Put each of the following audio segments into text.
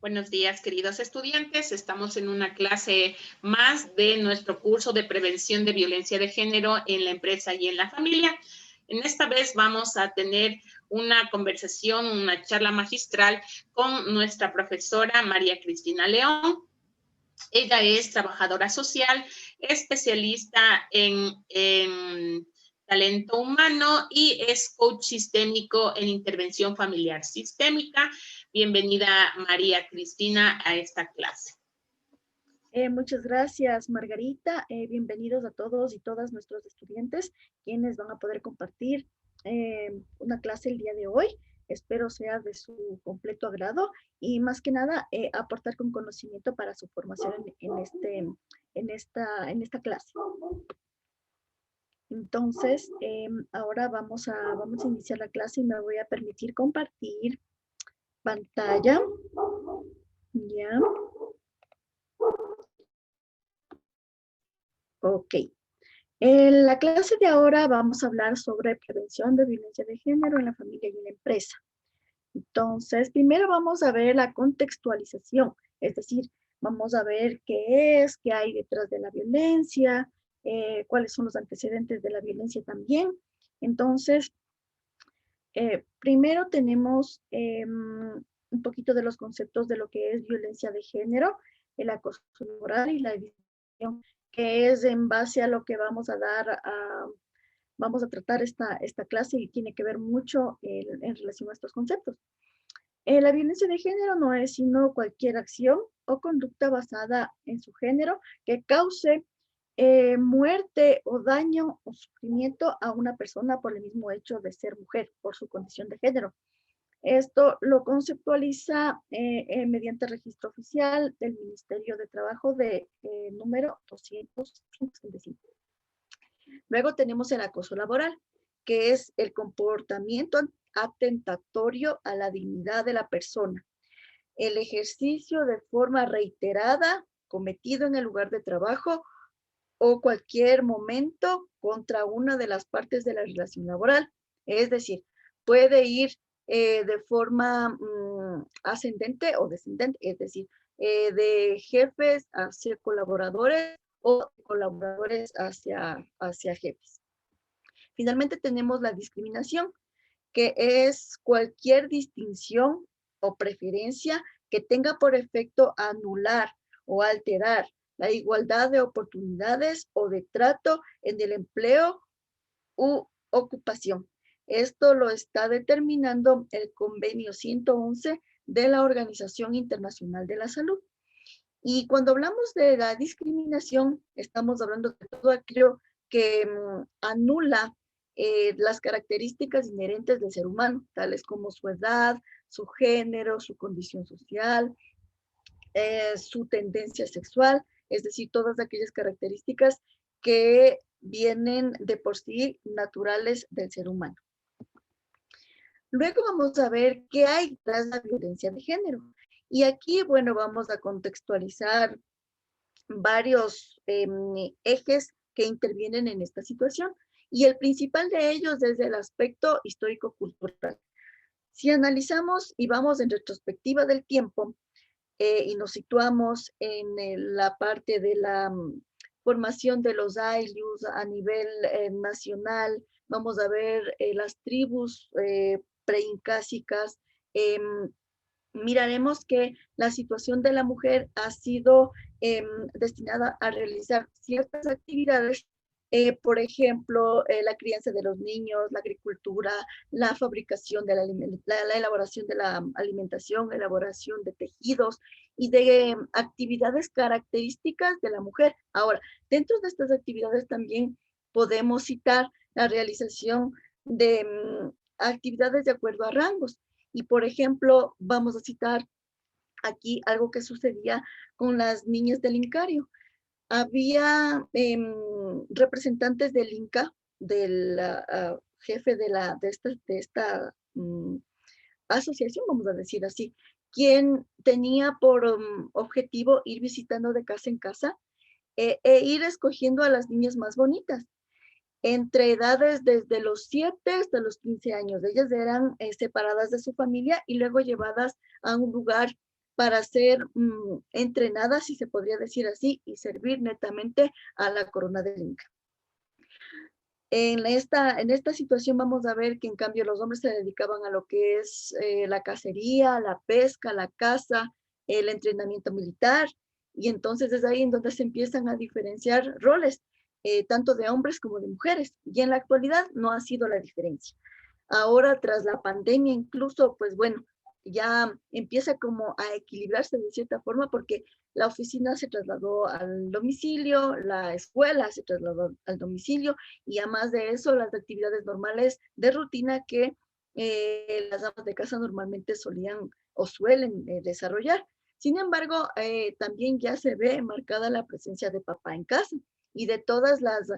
Buenos días, queridos estudiantes. Estamos en una clase más de nuestro curso de prevención de violencia de género en la empresa y en la familia. En esta vez vamos a tener una conversación, una charla magistral con nuestra profesora María Cristina León. Ella es trabajadora social, especialista en talento humano y es coach sistémico en intervención familiar sistémica. Bienvenida, María Cristina, a esta clase. Muchas gracias, Margarita. Bienvenidos a todos y todas nuestros estudiantes, quienes van a poder compartir una clase el día de hoy. Espero sea de su completo agrado y más que nada aportar con conocimiento para su formación en esta clase. Entonces, ahora vamos a iniciar la clase y me voy a permitir compartir pantalla. Ya. Ok. En la clase de ahora vamos a hablar sobre prevención de violencia de género en la familia y en la empresa. Entonces, primero vamos a ver la contextualización, es decir, vamos a ver qué hay detrás de la violencia, cuáles son los antecedentes de la violencia también. Entonces, primero tenemos un poquito de los conceptos de lo que es violencia de género, el acoso laboral y la discriminación, que es en base a lo que vamos a tratar esta clase y tiene que ver mucho en relación a estos conceptos. La violencia de género no es sino cualquier acción o conducta basada en su género que cause muerte o daño o sufrimiento a una persona por el mismo hecho de ser mujer, por su condición de género. Esto lo conceptualiza mediante registro oficial del Ministerio de Trabajo de número 255. Luego tenemos el acoso laboral, que es el comportamiento atentatorio a la dignidad de la persona. El ejercicio de forma reiterada cometido en el lugar de trabajo o cualquier momento contra una de las partes de la relación laboral. Es decir, puede ir de forma ascendente o descendente, es decir, de jefes hacia colaboradores o colaboradores hacia jefes. Finalmente tenemos la discriminación, que es cualquier distinción o preferencia que tenga por efecto anular o alterar la igualdad de oportunidades o de trato en el empleo u ocupación. Esto lo está determinando el convenio 111 de la Organización Internacional de la Salud. Y cuando hablamos de la discriminación, estamos hablando de todo aquello que anula las características inherentes del ser humano, tales como su edad, su género, su condición social, su tendencia sexual, es decir, todas aquellas características que vienen de por sí naturales del ser humano. Luego vamos a ver qué hay tras la violencia de género. Y aquí, bueno, vamos a contextualizar varios ejes que intervienen en esta situación. Y el principal de ellos es el aspecto histórico-cultural. Si analizamos y vamos en retrospectiva del tiempo y nos situamos en la parte de la formación de los ayllus a nivel nacional, vamos a ver las tribus preincásicas, miraremos que la situación de la mujer ha sido destinada a realizar ciertas actividades, por ejemplo, la crianza de los niños, la agricultura, la fabricación de la elaboración de la alimentación, la elaboración de tejidos y de actividades características de la mujer. Ahora, dentro de estas actividades también podemos citar la realización de actividades de acuerdo a rangos. Y, por ejemplo, vamos a citar aquí algo que sucedía con las niñas del Incario. Había representantes del Inca, del jefe de esta asociación, vamos a decir así, quien tenía por objetivo ir visitando de casa en casa e ir escogiendo a las niñas más bonitas entre edades desde los 7 hasta los 15 años. Ellas eran separadas de su familia y luego llevadas a un lugar para ser entrenadas, si se podría decir así, y servir netamente a la corona del Inca. En esta situación vamos a ver que en cambio los hombres se dedicaban a lo que es la cacería, la pesca, la caza, el entrenamiento militar, y entonces es ahí en donde se empiezan a diferenciar roles, tanto de hombres como de mujeres, y en la actualidad no ha sido la diferencia. Ahora, tras la pandemia, incluso, pues bueno, ya empieza como a equilibrarse de cierta forma porque la oficina se trasladó al domicilio, la escuela se trasladó al domicilio y además de eso, las actividades normales de rutina que las amas de casa normalmente solían o suelen desarrollar. Sin embargo, también ya se ve marcada la presencia de papá en casa y de todas las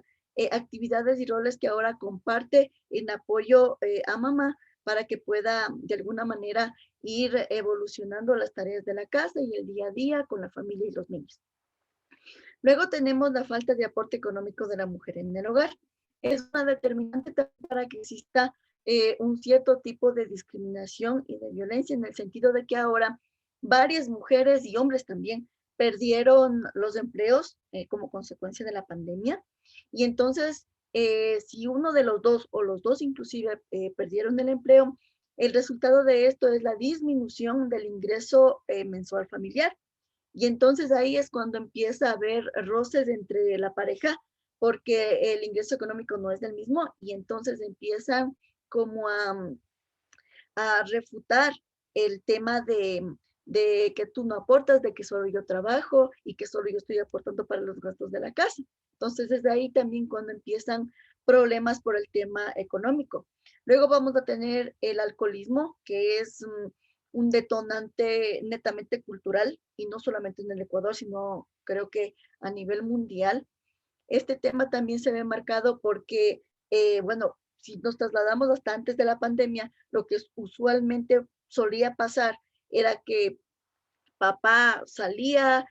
actividades y roles que ahora comparte en apoyo a mamá para que pueda de alguna manera ir evolucionando las tareas de la casa y el día a día con la familia y los niños. Luego tenemos la falta de aporte económico de la mujer en el hogar. Es una determinante para que exista un cierto tipo de discriminación y de violencia en el sentido de que ahora varias mujeres y hombres también perdieron los empleos como consecuencia de la pandemia. Y entonces, si uno de los dos o los dos inclusive perdieron el empleo, el resultado de esto es la disminución del ingreso mensual familiar. Y entonces ahí es cuando empieza a haber roces entre la pareja, porque el ingreso económico no es el mismo, y entonces empiezan como a refutar el tema de que tú no aportas, de que solo yo trabajo y que solo yo estoy aportando para los gastos de la casa. Entonces, desde ahí también cuando empiezan problemas por el tema económico. Luego vamos a tener el alcoholismo, que es un detonante netamente cultural y no solamente en el Ecuador, sino creo que a nivel mundial. Este tema también se ve marcado porque, bueno, si nos trasladamos hasta antes de la pandemia, lo que usualmente solía pasar era que papá salía,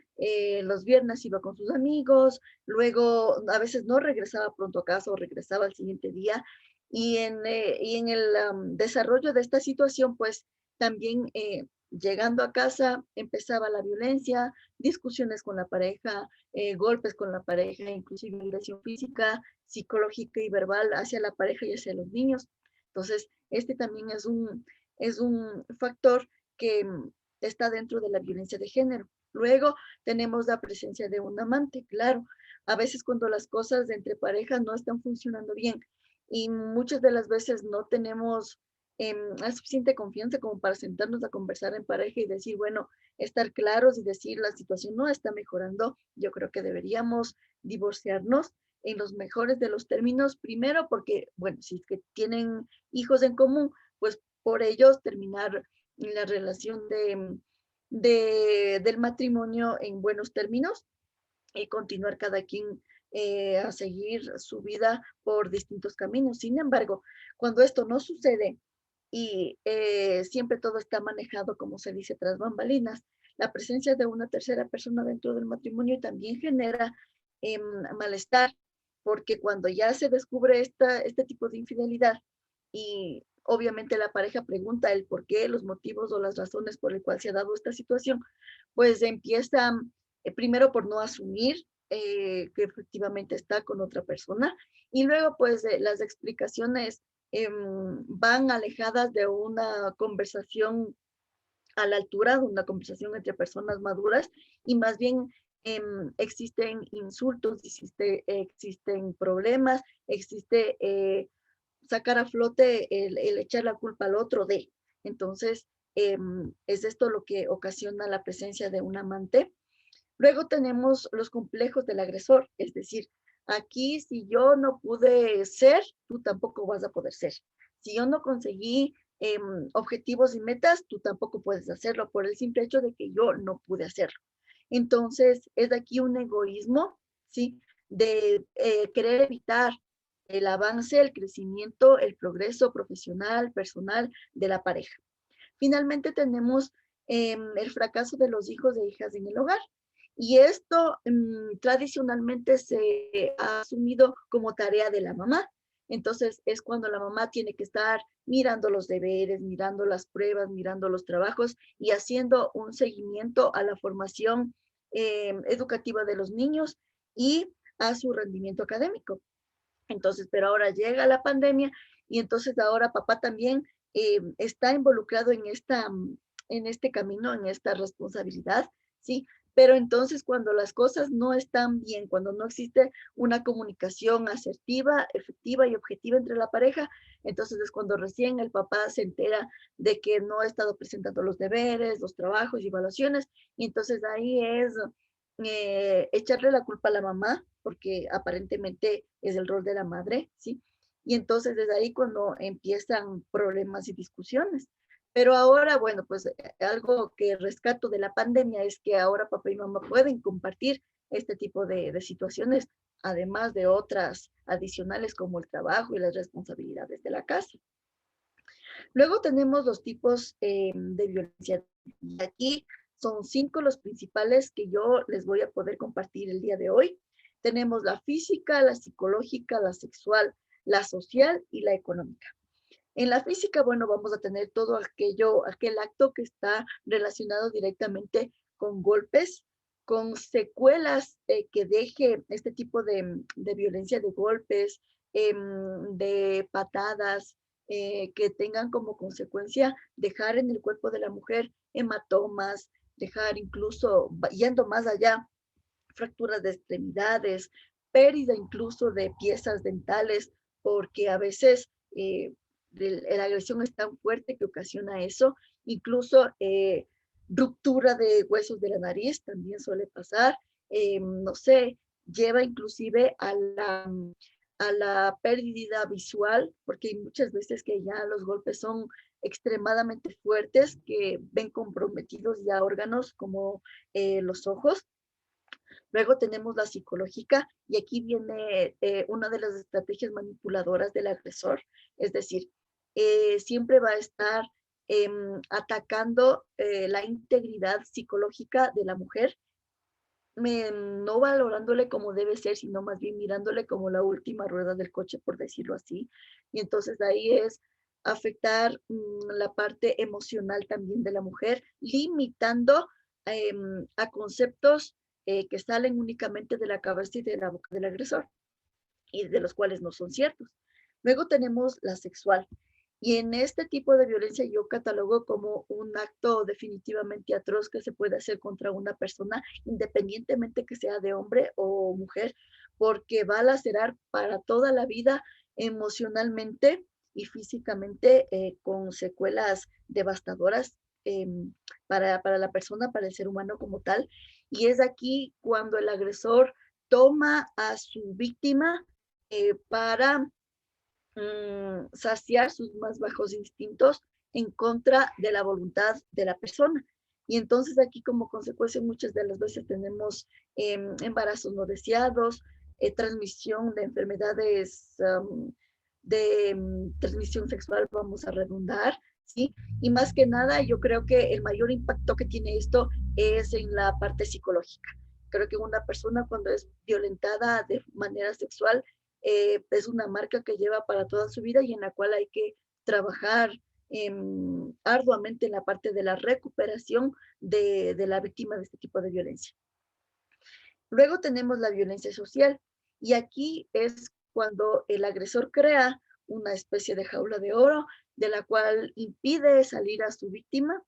los viernes iba con sus amigos, luego a veces no regresaba pronto a casa o regresaba al siguiente día. Y en el desarrollo de esta situación, pues también llegando a casa empezaba la violencia, discusiones con la pareja, golpes con la pareja, inclusive agresión física, psicológica y verbal hacia la pareja y hacia los niños. Entonces, este también es un factor que está dentro de la violencia de género. Luego tenemos la presencia de un amante, claro. A veces cuando las cosas entre parejas no están funcionando bien y muchas de las veces no tenemos la suficiente confianza como para sentarnos a conversar en pareja y decir, bueno, estar claros y decir la situación no está mejorando, yo creo que deberíamos divorciarnos en los mejores de los términos, primero porque, bueno, si es que tienen hijos en común, pues por ellos terminar la relación del matrimonio en buenos términos y continuar cada quien a seguir su vida por distintos caminos. Sin embargo, cuando esto no sucede y siempre todo está manejado, como se dice, tras bambalinas, la presencia de una tercera persona dentro del matrimonio también genera malestar, porque cuando ya se descubre este tipo de infidelidad y obviamente la pareja pregunta el por qué, los motivos o las razones por el cual se ha dado esta situación, pues empieza primero por no asumir que efectivamente está con otra persona y luego pues las explicaciones van alejadas de una conversación a la altura, de una conversación entre personas maduras y más bien existen insultos, existen problemas, existe sacar a flote el echar la culpa al otro de. Entonces, es esto lo que ocasiona la presencia de un amante. Luego tenemos los complejos del agresor, es decir, aquí si yo no pude ser, tú tampoco vas a poder ser. Si yo no conseguí objetivos y metas, tú tampoco puedes hacerlo por el simple hecho de que yo no pude hacerlo. Entonces, es aquí un egoísmo, ¿sí? De querer evitar el avance, el crecimiento, el progreso profesional, personal de la pareja. Finalmente tenemos el fracaso de los hijos e hijas en el hogar. Y esto tradicionalmente se ha asumido como tarea de la mamá. Entonces es cuando la mamá tiene que estar mirando los deberes, mirando las pruebas, mirando los trabajos y haciendo un seguimiento a la formación educativa de los niños y a su rendimiento académico. Entonces, pero ahora llega la pandemia y entonces ahora papá también está involucrado en este camino, en esta responsabilidad, ¿sí? Pero entonces cuando las cosas no están bien, cuando no existe una comunicación asertiva, efectiva y objetiva entre la pareja, entonces es cuando recién el papá se entera de que no ha estado presentando los deberes, los trabajos y evaluaciones, y entonces ahí es echarle la culpa a la mamá, porque aparentemente es el rol de la madre, ¿sí? Y entonces desde ahí cuando empiezan problemas y discusiones. Pero ahora, bueno, pues algo que rescato de la pandemia es que ahora papá y mamá pueden compartir este tipo de situaciones, además de otras adicionales como el trabajo y las responsabilidades de la casa. Luego tenemos los tipos de violencia. Y aquí son 5 los principales que yo les voy a poder compartir el día de hoy. Tenemos la física, la psicológica, la sexual, la social y la económica. En la física, bueno, vamos a tener todo aquel acto que está relacionado directamente con golpes, con secuelas que deje este tipo de violencia de golpes, de patadas, que tengan como consecuencia dejar en el cuerpo de la mujer hematomas, dejar incluso, yendo más allá, fracturas de extremidades, pérdida incluso de piezas dentales, porque a veces la agresión es tan fuerte que ocasiona eso, incluso ruptura de huesos de la nariz también suele pasar, no sé, lleva inclusive a la pérdida visual, porque hay muchas veces que ya los golpes son extremadamente fuertes, que ven comprometidos ya órganos como los ojos. Luego tenemos la psicológica y aquí viene una de las estrategias manipuladoras del agresor, es decir, siempre va a estar atacando la integridad psicológica de la mujer, no valorándole como debe ser, sino más bien mirándole como la última rueda del coche, por decirlo así. Y entonces ahí es afectar la parte emocional también de la mujer, limitando a conceptos que salen únicamente de la cabeza y de la boca del agresor, y de los cuales no son ciertos. Luego tenemos la sexual. Y en este tipo de violencia yo catalogo como un acto definitivamente atroz que se puede hacer contra una persona, independientemente que sea de hombre o mujer, porque va a lacerar para toda la vida emocionalmente y físicamente con secuelas devastadoras para la persona, para el ser humano como tal. Y es aquí cuando el agresor toma a su víctima para saciar sus más bajos instintos en contra de la voluntad de la persona. Y entonces aquí como consecuencia muchas de las veces tenemos embarazos no deseados, transmisión de enfermedades transmisión sexual, vamos a redundar, ¿sí? Y más que nada, yo creo que el mayor impacto que tiene esto es en la parte psicológica. Creo que una persona cuando es violentada de manera sexual es una marca que lleva para toda su vida y en la cual hay que trabajar arduamente en la parte de la recuperación de la víctima de este tipo de violencia. Luego tenemos la violencia social y aquí es cuando el agresor crea una especie de jaula de oro de la cual impide salir a su víctima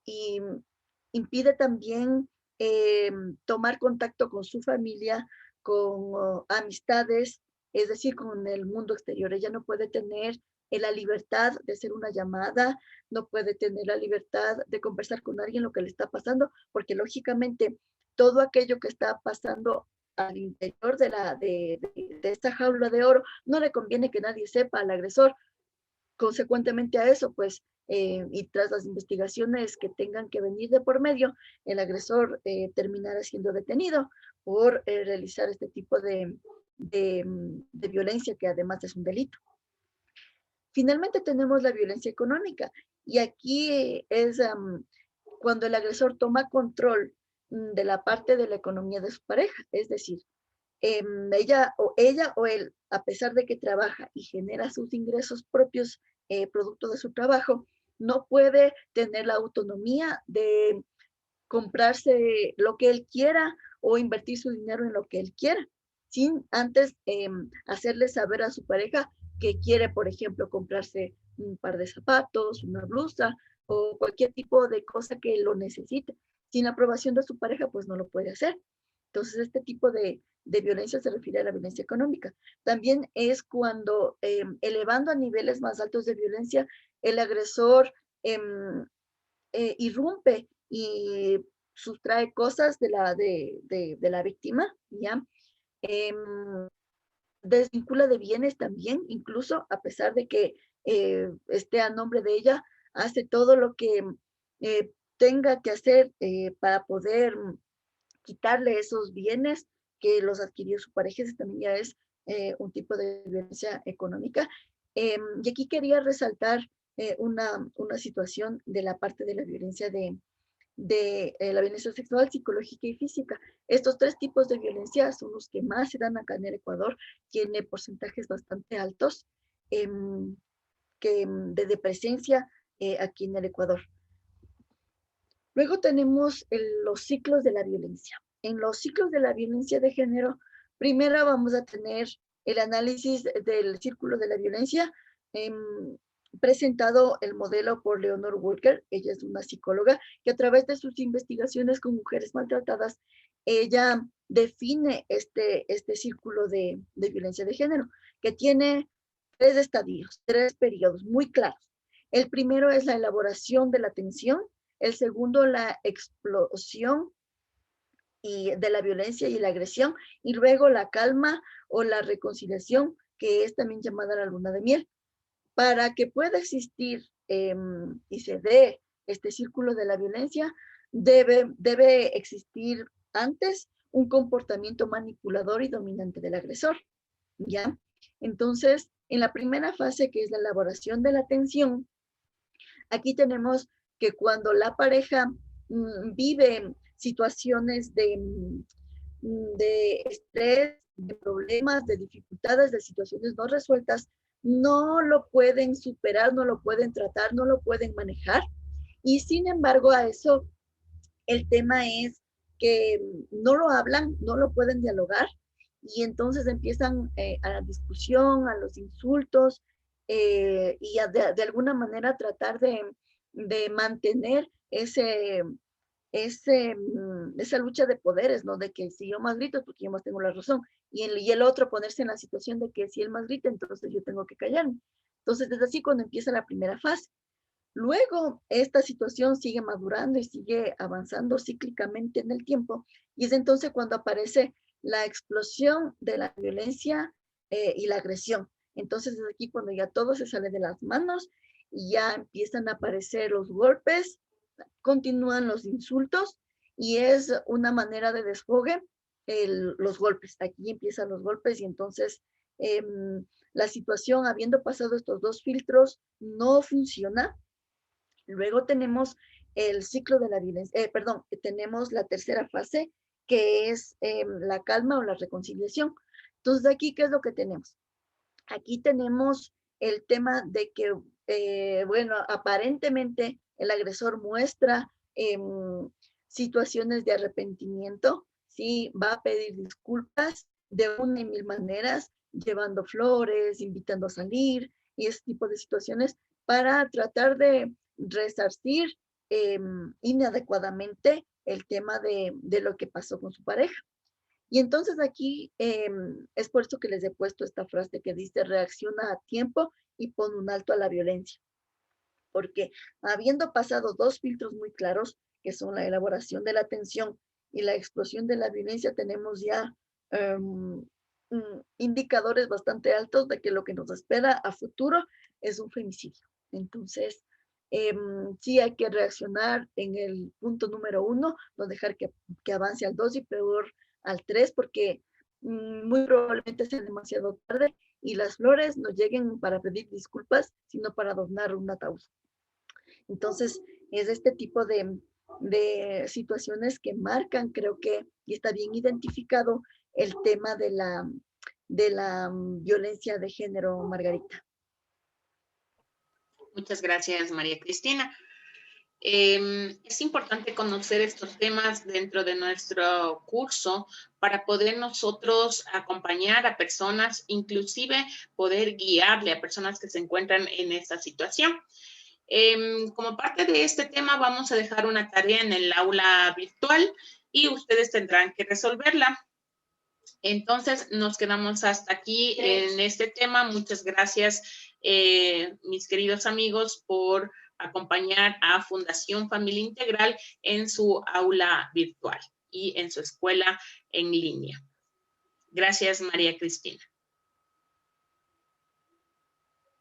y impide también tomar contacto con su familia, con amistades, es decir, con el mundo exterior. Ella no puede tener la libertad de hacer una llamada, no puede tener la libertad de conversar con alguien lo que le está pasando, porque lógicamente todo aquello que está pasando al interior de esta jaula de oro no le conviene que nadie sepa al agresor. Consecuentemente a eso, pues, y tras las investigaciones que tengan que venir de por medio, el agresor terminará siendo detenido por realizar este tipo de violencia que además es un delito. Finalmente tenemos la violencia económica y aquí es cuando el agresor toma control de la parte de la economía de su pareja, es decir, ella o él a pesar de que trabaja y genera sus ingresos propios, producto de su trabajo, no puede tener la autonomía de comprarse lo que él quiera o invertir su dinero en lo que él quiera, sin antes hacerle saber a su pareja que quiere, por ejemplo, comprarse un par de zapatos, una blusa o cualquier tipo de cosa que lo necesite. Sin la aprobación de su pareja, pues no lo puede hacer. Entonces, este tipo de violencia se refiere a la violencia económica. También es cuando, elevando a niveles más altos de violencia, el agresor irrumpe y sustrae cosas de la víctima, ¿ya? Em, Desvincula de bienes también, incluso a pesar de que esté a nombre de ella, hace todo lo que tenga que hacer para poder quitarle esos bienes que los adquirió su pareja. Ese también ya es un tipo de violencia económica. Y aquí quería resaltar una situación de la parte de la violencia de la violencia sexual, psicológica y física. Estos tres tipos de violencia son los que más se dan acá en el Ecuador, tiene porcentajes bastante altos de presencia aquí en el Ecuador. Luego tenemos los ciclos de la violencia. En los ciclos de la violencia de género, primero vamos a tener el análisis del círculo de la violencia, presentado el modelo por Leonor Walker. Ella es una psicóloga que a través de sus investigaciones con mujeres maltratadas, ella define este círculo de violencia de género, que tiene tres estadios, tres periodos muy claros. El primero es la elaboración de la tensión, el segundo, la explosión de la violencia y la agresión, y luego la calma o la reconciliación, que es también llamada la luna de miel. Para que pueda existir y se dé este círculo de la violencia, debe existir antes un comportamiento manipulador y dominante del agresor, ¿ya? Entonces, en la primera fase, que es la elaboración de la tensión, aquí tenemos que cuando la pareja vive situaciones de estrés, de problemas, de dificultades, de situaciones no resueltas, no lo pueden superar, no lo pueden tratar, no lo pueden manejar. Y sin embargo, a eso el tema es que no lo hablan, no lo pueden dialogar y entonces empiezan a la discusión, a los insultos y de alguna manera tratar de mantener esa lucha de poderes, ¿no? De que si yo más grito es porque yo más tengo la razón. Y el otro ponerse en la situación de que si él más grita, entonces yo tengo que callarme. Entonces, es así cuando empieza la primera fase. Luego, esta situación sigue madurando y sigue avanzando cíclicamente en el tiempo. Y es entonces cuando aparece la explosión de la violencia y la agresión. Entonces, es aquí cuando ya todo se sale de las manos y ya empiezan a aparecer los golpes, continúan los insultos y es una manera de desfogue los golpes. Aquí empiezan los golpes y entonces la situación, habiendo pasado estos dos filtros, no funciona. Luego tenemos el ciclo de la violencia, perdón, tenemos la tercera fase, que es la calma o la reconciliación. Entonces, aquí, ¿qué es lo que tenemos? Aquí tenemos el tema de que, bueno, aparentemente el agresor muestra situaciones de arrepentimiento, ¿sí? Va a pedir disculpas de una y mil maneras, llevando flores, invitando a salir y ese tipo de situaciones para tratar de resarcir inadecuadamente el tema de lo que pasó con su pareja. Y entonces aquí es por eso que les he puesto esta frase que dice: reacciona a tiempo y pon un alto a la violencia. Porque habiendo pasado dos filtros muy claros, que son la elaboración de la tensión y la explosión de la violencia, tenemos ya indicadores bastante altos de que lo que nos espera a futuro es un femicidio. Entonces, sí hay que reaccionar en el punto número 1, no dejar que avance al 2 y peor al 3, porque muy probablemente sea demasiado tarde y las flores no lleguen para pedir disculpas, sino para adornar un ataúd. Entonces, es este tipo de situaciones que marcan, creo que, y está bien identificado el tema de la violencia de género, Margarita. Muchas gracias, María Cristina. Es importante conocer estos temas dentro de nuestro curso para poder nosotros acompañar a personas, inclusive poder guiarle a personas que se encuentran en esta situación. Como parte de este tema vamos a dejar una tarea en el aula virtual y ustedes tendrán que resolverla. Entonces, nos quedamos hasta aquí en este tema. Muchas gracias, mis queridos amigos, por acompañar a Fundación Familia Integral en su aula virtual y en su escuela en línea. Gracias, María Cristina.